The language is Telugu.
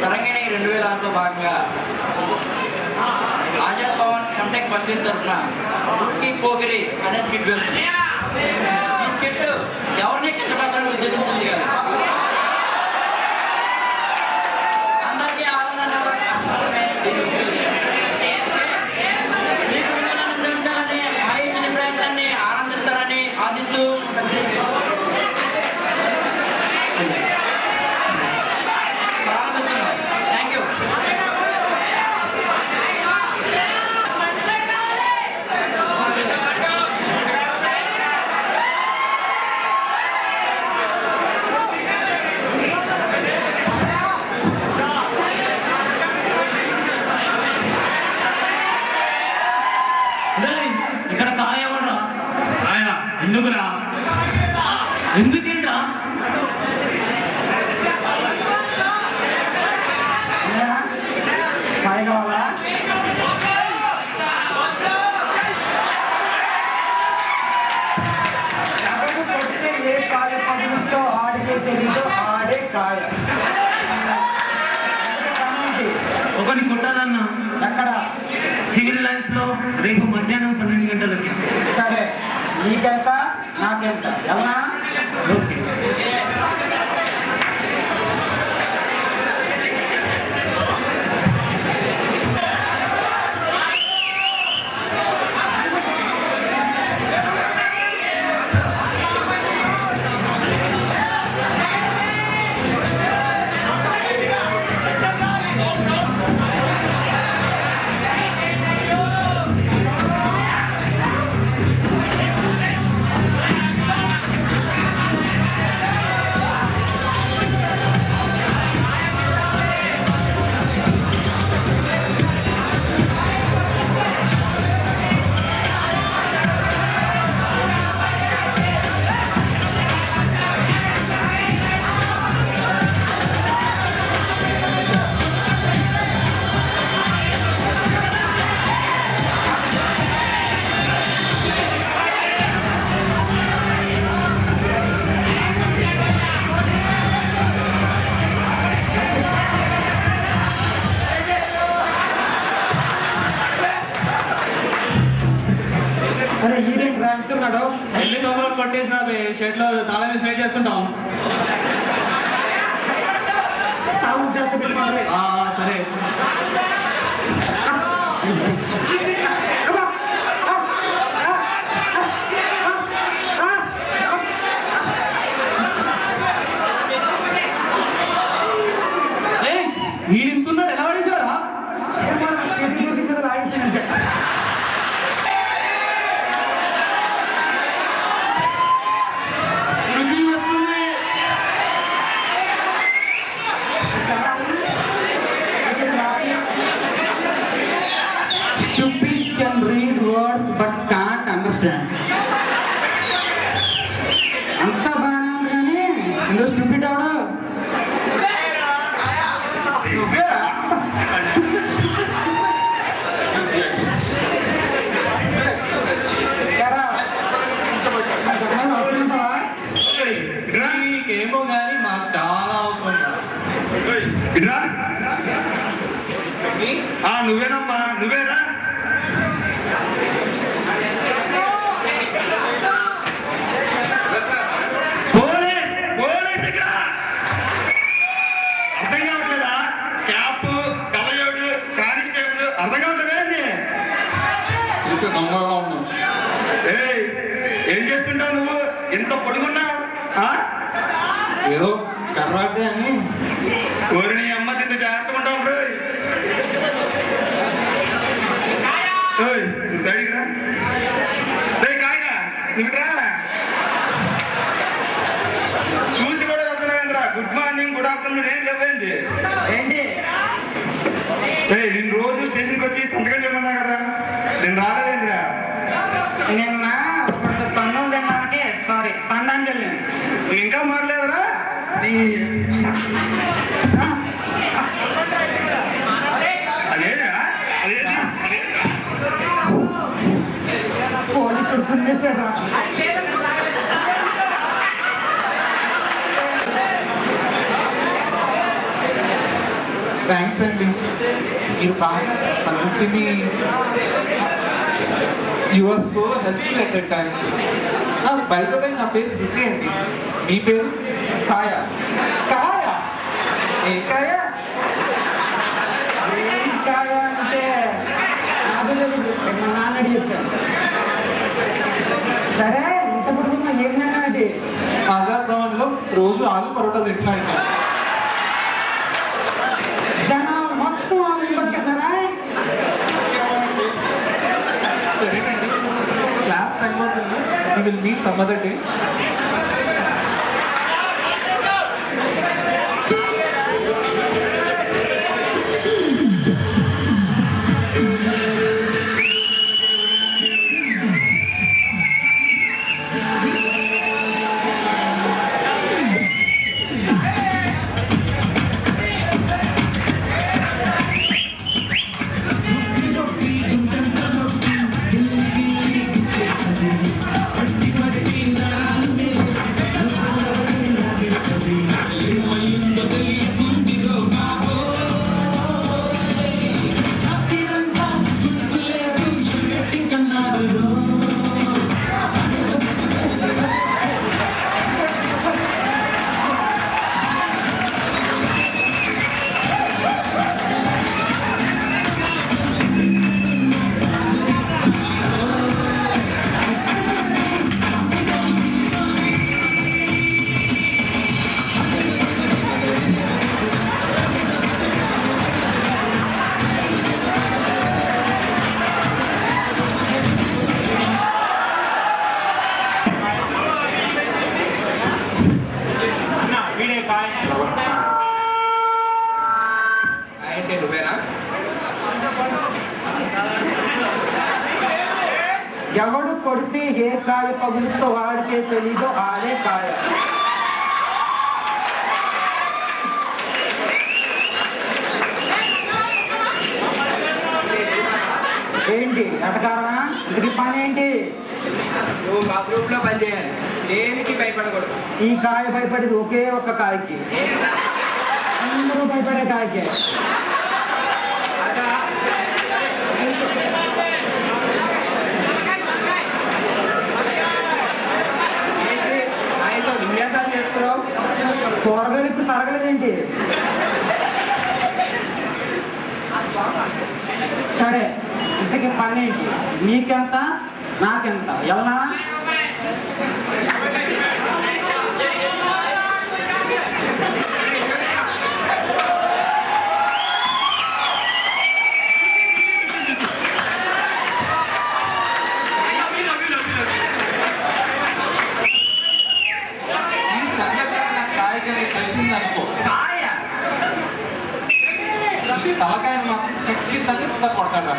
తరంగిణి 2006లో భాగంగా Azad Pavan MTech first year తరఫున ఉరికి పోగిరి అనే స్కిట్ వెళ్తుంది. ఈ స్కిట్ ఎవరిని కించపరచాలని ఉద్దేశించింది కాదు. అందరికీ ఆనందాన్ని అందించాలని మా ఇచ్చిన ప్రయత్నాన్ని ఆనందిస్తారని ఆశిస్తూ ఇక్కడ కాయవరా ఆయన ఎందుకురా ఎందుకేంట్రా కాయ కావాలా ఏ కాయ పడుతుందో ఆడికే తెలియదు ఆడే కాయ ఒకటి కొట్టాలన్నా ఎక్కడ సివిల్ లైన్స్ లో రేపు మధ్యాహ్నం 12 గంటలకి. సరే నీకెంత నాకెంత ఎలా ఓకే. వెళ్ళి తొందరగా కొట్టేసిన షెడ్ లో తాళమే సైడ్ చేస్తుంటాం. సరే వీడింతున్నాడు ఎలా పడేసారా? Can read words but can't understand. అంతా బాగానే ఉంది కానీ ఎందుకు స్టూపిడ్ అవడం? నీకేమో కానీ మాకు చాలా అవసరం. నువ్వేనమ్మా నువ్వేనా? ఏం చేస్తుంటావు నువ్వు? ఎంత పొడుగున్నావు? ఏదో కర్రాటే అని కోరి నీ అమ్మ తింత జాగ్రత్తగా ఉంటావు. నువ్వు సైడ్కి రా. కాయగా నువ్వు రా. చూసి కూడా వెళ్తున్నావేంద్రా? గుడ్ మార్నింగ్ గుడ్ ఆఫ్టర్నూన్ ఏం లేవేంటి? ఏంటి నేను రోజు స్టేషన్కి వచ్చి సంతకం చేయమన్నా కదా, నేను రాలేదేంద్రా? నిన్న పన్నులు తిన్నానికి సారీ పండానికి వెళ్ళాను. ఇంకా మారలేదురా? అదేరా అదేంటి పోలీసులు పుణ్యేశారా? థ్యాంక్స్ అండి. మీరు బాగా పద్ధతిని you are so helpful at that time. బయట నా పేరు విజయ్ అండి. మీ పేరు? కాయ. కాయ? ఏ కాయ? ఏం కాయ అంటే నాకు తెలియదు, మా నాన్న చెప్పాను. సరే ఇంత పొడుగున్నా ఏంటన్నా అంటే ఆజాద్ భవన్లో రోజు ఆలు పరోటా తింటున్నా అండి. జనం మొత్తం ఆమె బతికేస్తారా? సరేనండి, క్లాస్ టైం అవుతుంది. You will meet some other day. అంటే నువ్వేనా? ఎవడు కొడితే ఏ కాయ పగులుతో వాడికే తెలీదు ఆడే కాయ. ఏంటి అటకారమా? ఇది పని ఏంటి? నువ్వు మా గ్రూప్ లో పనిచేయాలి, దేనికి భయపడకూడదు. ఈ కాయ భయపడేది ఒకే ఒక్క కాయకి, అందరూ భయపడే కాయకే. ఆయనతో విన్యాసాలు చేస్తున్నావు. కూరగాయలు ఇప్పుడు తరగలేదేంటి? సరే ఇంతకీ పని ఏంటి? నీకెంత నాకెంత ఎలా? తలకాయ మాత్రం ఖచ్చితంగా కొడతాడు.